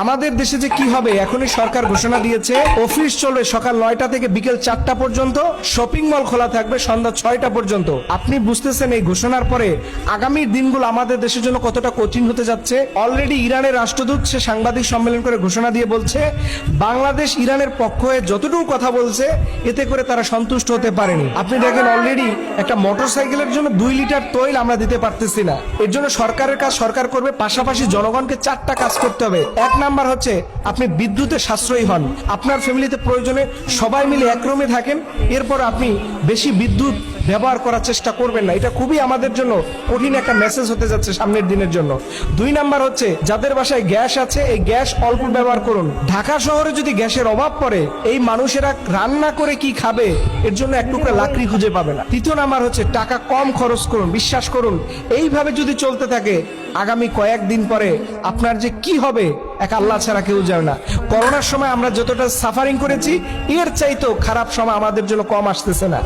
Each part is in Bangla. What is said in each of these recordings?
আমাদের দেশে যে কি হবে এখনই সরকার ঘোষণা দিয়েছে, অফিস চলবে সকাল 9টা থেকে বিকেল 4টা পর্যন্ত, শপিং মল খোলা থাকবে সন্ধ্যা 6টা পর্যন্ত। আপনি বুঝতেছেন এই ঘোষণার পরে আগামী দিনগুলো আমাদের দেশের জন্য কতটা কঠিন হতে যাচ্ছে। অলরেডি ইরানের রাষ্ট্রদূত সে সাংবাদিক সম্মেলন করে ঘোষণা দিয়ে বলছে বাংলাদেশ ইরানের পক্ষ হয়ে যতটুকু কথা বলছে এতে করে তারা সন্তুষ্ট হতে পারেনি। আপনি দেখেন অলরেডি একটা মোটরসাইকেলের জন্য 2 লিটার তৈল আমরা দিতে পারতেছি না। এর জন্য সরকারের কাজ সরকার করবে, পাশাপাশি জনগণকে 4টা কাজ করতে হবে। 1 নাম্বার হচ্ছে আপনি বিদ্যুতে সাশ্রয়ী হন, আপনার ফ্যামিলিতে প্রয়োজনে সবাই মিলে এক রুমে থাকেন, এরপর আপনি বেশি বিদ্যুৎ ব্যবহার করার চেষ্টা করবেন না। এটা খুবই আমাদের জন্য কঠিন একটা মেসেজ হতে যাচ্ছে সামনের দিনের জন্য। 2 নাম্বার হচ্ছে যাদের বাসায় গ্যাস আছে এই গ্যাস অল্প ব্যবহার করুন। ঢাকা শহরে যদি গ্যাসের অভাব পড়ে এই মানুষেরা রান্না করে কি খাবে, এর জন্য এক টুকরা লাকড়ি খুঁজে পাবে না। 3 নাম্বার হচ্ছে টাকা কম খরচ করুন। বিশ্বাস করুন এইভাবে যদি চলতে থাকে আগামী কয়েকদিন পরে আপনার যে কি হবে এক আল্লাহ ছাড়া কেউ জানে না। করোনার সময় আমরা যতটা সাফারিং করেছি এর চাইতেও খারাপ সময় আমাদের জন্য কম আসতেছে না।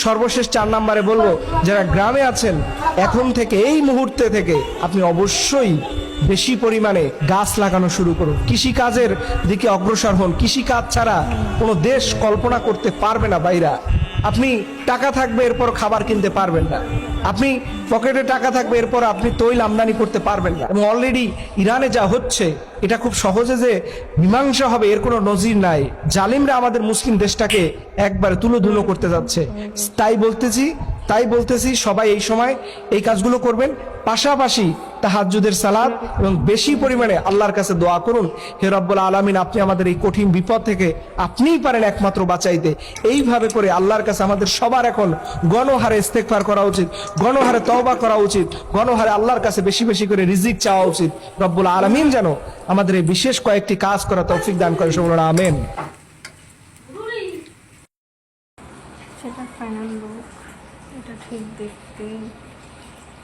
সর্বশেষ 4 নম্বরে বলবো যারা গ্রামে আছেন এখন থেকে এই মুহূর্তে থেকে আপনি অবশ্যই বেশি পরিমাণে গাছ লাগানো শুরু করুন, কৃষি কাজের দিকে অগ্রসর হন। কৃষি কাজ ছাড়া কোনো দেশ কল্পনা করতে পারবে না ভাইরা। আপনি টাকা থাকবে এরপর খাবার কিনতে পারবেন না, আপনি পকেটে টাকা থাকবে এরপর আপনি তৈল আমদানি করতে পারবেন না। এবং অলরেডি ইরানে যা হচ্ছে এটা খুব সহজে যে মীমাংসা হবে এর কোনো নজির নাই। জালিমরা আমাদের মুসলিম দেশটাকে একবার তুলোধুলো করতে যাচ্ছে। তাই বলতেছি সবাই এই সময় এই কাজগুলো করবেন, পাশাপাশি তাহাজ্জুদের সালাত এবং বেশি পরিমাণে আল্লাহর কাছে দোয়া করুন। হে রব্বুল আলামিন, আপনি আমাদের এই কঠিন বিপদ থেকে আপনিই পারেন একমাত্র বাঁচাইতে। এইভাবে করে আল্লাহর কাছে আমাদের সবার এখন গণহারে ইস্তেগফার করা উচিত, গণহারে তওবা করা উচিত, গণহারে আল্লাহর কাছে বেশি বেশি করে রিজিক চাওয়া উচিত। রব্বুল আলামিন যেন আমাদের এই বিশেষ কয়েকটি কাজ করা তৌফিক দান করে, সকলে বলুন আমিন। সেটা ফাইনাল লুক, এটা ঠিক দেখতে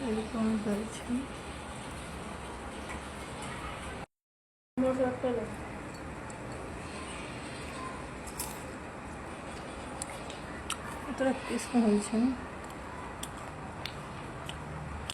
এরকম হয়েছে। এতটা টেস্ট হয়েছে।